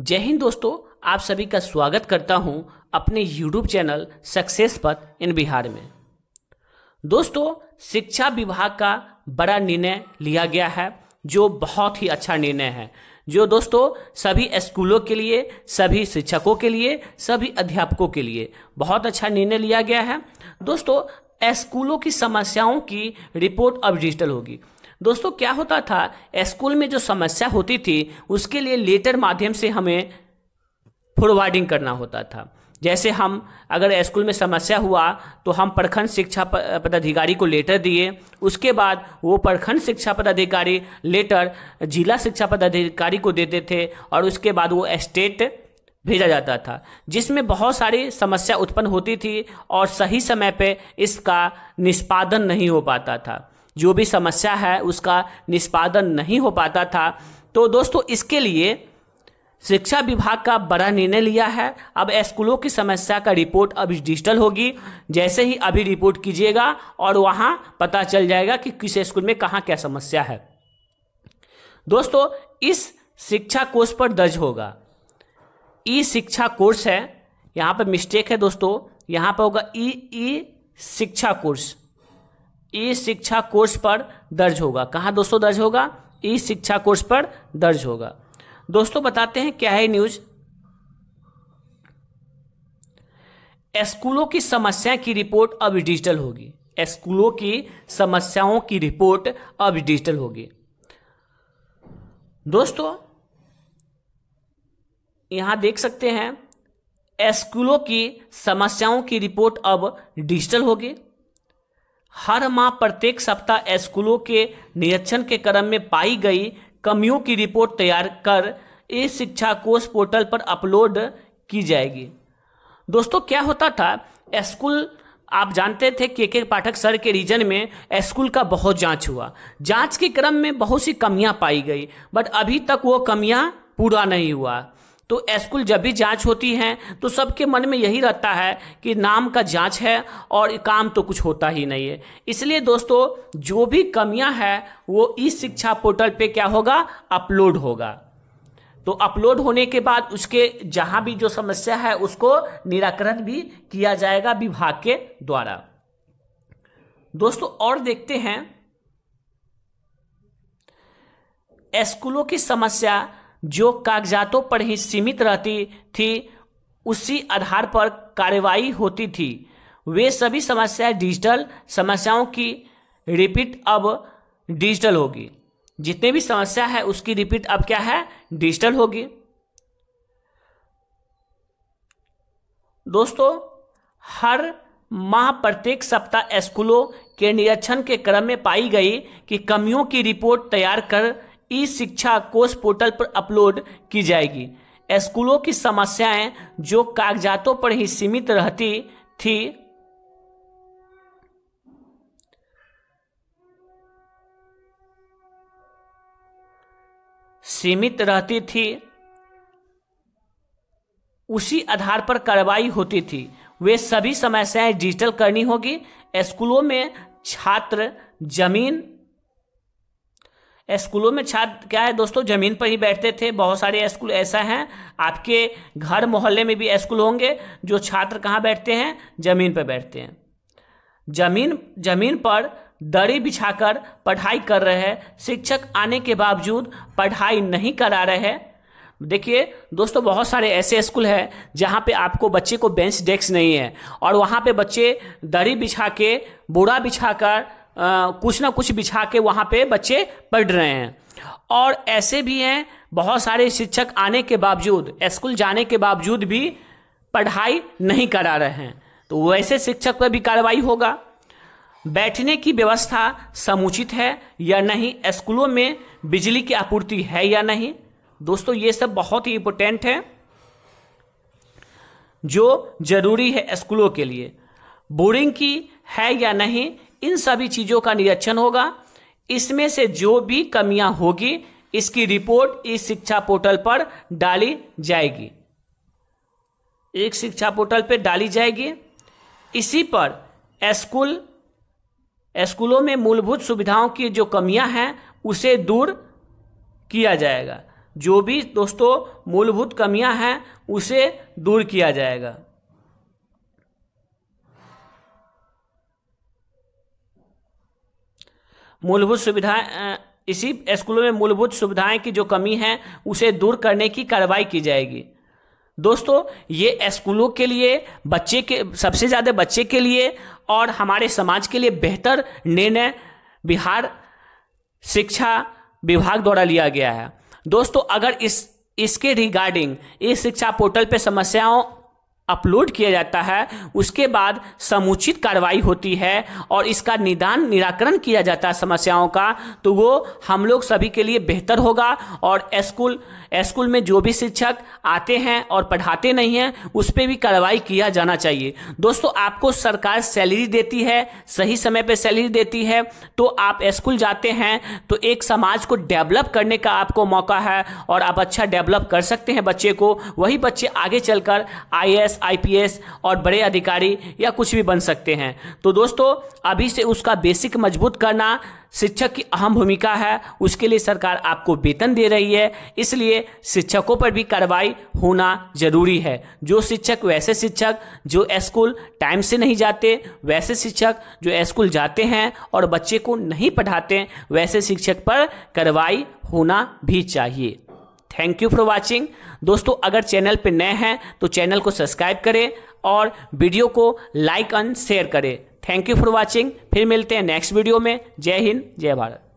जय हिंद दोस्तों, आप सभी का स्वागत करता हूं अपने YouTube चैनल सक्सेस पथ इन बिहार में। दोस्तों, शिक्षा विभाग का बड़ा निर्णय लिया गया है जो बहुत ही अच्छा निर्णय है, जो दोस्तों सभी स्कूलों के लिए, सभी शिक्षकों के लिए, सभी अध्यापकों के लिए बहुत अच्छा निर्णय लिया गया है। दोस्तों, स्कूलों की समस्याओं की रिपोर्ट अब डिजिटल होगी। दोस्तों, क्या होता था, स्कूल में जो समस्या होती थी उसके लिए लेटर माध्यम से हमें फॉरवर्डिंग करना होता था। जैसे हम अगर स्कूल में समस्या हुआ तो हम प्रखंड शिक्षा पदाधिकारी को लेटर दिए, उसके बाद वो प्रखंड शिक्षा पदाधिकारी लेटर जिला शिक्षा पदाधिकारी को देते थे और उसके बाद वो स्टेट भेजा जाता था, जिसमें बहुत सारी समस्या उत्पन्न होती थी और सही समय पे इसका निष्पादन नहीं हो पाता था। जो भी समस्या है उसका निष्पादन नहीं हो पाता था। तो दोस्तों, इसके लिए शिक्षा विभाग का बड़ा निर्णय लिया है। अब स्कूलों की समस्या का रिपोर्ट अब डिजिटल होगी। जैसे ही अभी रिपोर्ट कीजिएगा और वहां पता चल जाएगा कि किस स्कूल में कहां क्या समस्या है। दोस्तों, इस शिक्षा कोर्स पर दर्ज होगा। ई शिक्षा कोर्स है, यहां पर मिस्टेक है दोस्तों, यहां पर होगा ई शिक्षा कोर्स। ई शिक्षा कोर्स पर दर्ज होगा। कहां दोस्तों दर्ज होगा? ई शिक्षा कोर्स पर दर्ज होगा। दोस्तों, बताते हैं क्या है न्यूज। स्कूलों की समस्या की रिपोर्ट अब डिजिटल होगी। स्कूलों की समस्याओं की रिपोर्ट अब डिजिटल होगी। दोस्तों, यहां देख सकते हैं, स्कूलों की समस्याओं की रिपोर्ट अब डिजिटल होगी। हर माह प्रत्येक सप्ताह स्कूलों के निरीक्षण के क्रम में पाई गई कमियों की रिपोर्ट तैयार कर इस शिक्षा कोर्स पोर्टल पर अपलोड की जाएगी। दोस्तों, क्या होता था, स्कूल आप जानते थे के पाठक सर के रीजन में स्कूल का बहुत जांच हुआ। जांच के क्रम में बहुत सी कमियां पाई गई, बट अभी तक वो कमियां पूरा नहीं हुआ। तो स्कूल जब भी जांच होती है तो सबके मन में यही रहता है कि नाम का जांच है और काम तो कुछ होता ही नहीं है। इसलिए दोस्तों, जो भी कमियां हैं वो इस शिक्षा पोर्टल पे क्या होगा, अपलोड होगा। तो अपलोड होने के बाद उसके जहां भी जो समस्या है उसको निराकरण भी किया जाएगा विभाग के द्वारा। दोस्तों, और देखते हैं, स्कूलों की समस्या जो कागजातों पर ही सीमित रहती थी, उसी आधार पर कार्रवाई होती थी, वे सभी समस्याएं डिजिटल समस्याओं की रिपीट अब डिजिटल होगी। जितने भी समस्या है उसकी रिपीट अब क्या है, डिजिटल होगी। दोस्तों, हर माह प्रत्येक सप्ताह स्कूलों के निरीक्षण के क्रम में पाई गई कि कमियों की रिपोर्ट तैयार कर ई शिक्षा कोर्स पोर्टल पर अपलोड की जाएगी। स्कूलों की समस्याएं जो कागजातों पर ही सीमित रहती थी उसी आधार पर कार्रवाई होती थी, वे सभी समस्याएं डिजिटल करनी होगी। स्कूलों में छात्र क्या है दोस्तों, जमीन पर ही बैठते थे। बहुत सारे स्कूल ऐसा हैं, आपके घर मोहल्ले में भी स्कूल होंगे जो छात्र कहाँ बैठते हैं, जमीन पर बैठते हैं। जमीन पर दरी बिछाकर पढ़ाई कर रहे हैं। शिक्षक आने के बावजूद पढ़ाई नहीं करा रहे हैं। देखिए दोस्तों, बहुत सारे ऐसे स्कूल हैं जहाँ पे आपको बच्चे को बेंच डेस्क नहीं है और वहाँ पे बच्चे दरी बिछा के, बोरा बिछाकर, कुछ ना कुछ बिछा के वहाँ पे बच्चे पढ़ रहे हैं। और ऐसे भी हैं, बहुत सारे शिक्षक आने के बावजूद, स्कूल जाने के बावजूद भी पढ़ाई नहीं करा रहे हैं। तो वैसे शिक्षक पर भी कार्रवाई होगा। बैठने की व्यवस्था समुचित है या नहीं, स्कूलों में बिजली की आपूर्ति है या नहीं। दोस्तों, ये सब बहुत ही इंपॉर्टेंट है जो जरूरी है स्कूलों के लिए। बोरिंग की है या नहीं, इन सभी चीजों का निरीक्षण होगा। इसमें से जो भी कमियां होगी इसकी रिपोर्ट इस शिक्षा पोर्टल पर डाली जाएगी। एक शिक्षा पोर्टल पर डाली जाएगी। इसी पर स्कूलों में मूलभूत सुविधाओं की जो कमियां हैं उसे दूर किया जाएगा। जो भी दोस्तों मूलभूत कमियां हैं उसे दूर किया जाएगा। मूलभूत सुविधाएं, इसी स्कूलों में मूलभूत सुविधाएं की जो कमी है उसे दूर करने की कार्रवाई की जाएगी। दोस्तों ये स्कूलों के लिए, बच्चे के, सबसे ज़्यादा बच्चे के लिए और हमारे समाज के लिए बेहतर निर्णय बिहार शिक्षा विभाग द्वारा लिया गया है। दोस्तों अगर इसके रिगार्डिंग इस शिक्षा पोर्टल पे समस्याओं अपलोड किया जाता है, उसके बाद समुचित कार्रवाई होती है और इसका निराकरण किया जाता है समस्याओं का, तो वो हम लोग सभी के लिए बेहतर होगा। और स्कूल में जो भी शिक्षक आते हैं और पढ़ाते नहीं हैं उस पर भी कार्रवाई किया जाना चाहिए। दोस्तों आपको सरकार सैलरी देती है, सही समय पे सैलरी देती है, तो आप स्कूल जाते हैं तो एक समाज को डेवलप करने का आपको मौका है और आप अच्छा डेवलप कर सकते हैं बच्चे को। वही बच्चे आगे चलकर IAS IPS और बड़े अधिकारी या कुछ भी बन सकते हैं। तो दोस्तों अभी से उसका बेसिक मजबूत करना शिक्षक की अहम भूमिका है। उसके लिए सरकार आपको वेतन दे रही है, इसलिए शिक्षकों पर भी कार्रवाई होना जरूरी है। जो शिक्षक, वैसे शिक्षक जो स्कूल टाइम से नहीं जाते, वैसे शिक्षक जो स्कूल जाते हैं और बच्चे को नहीं पढ़ाते, वैसे शिक्षक पर कार्रवाई होना भी चाहिए। Thank you for watching. दोस्तों अगर चैनल पर नए हैं तो चैनल को सब्सक्राइब करें और वीडियो को लाइक एंड शेयर करें। Thank you for watching. फिर मिलते हैं नेक्स्ट वीडियो में। जय हिंद, जय भारत।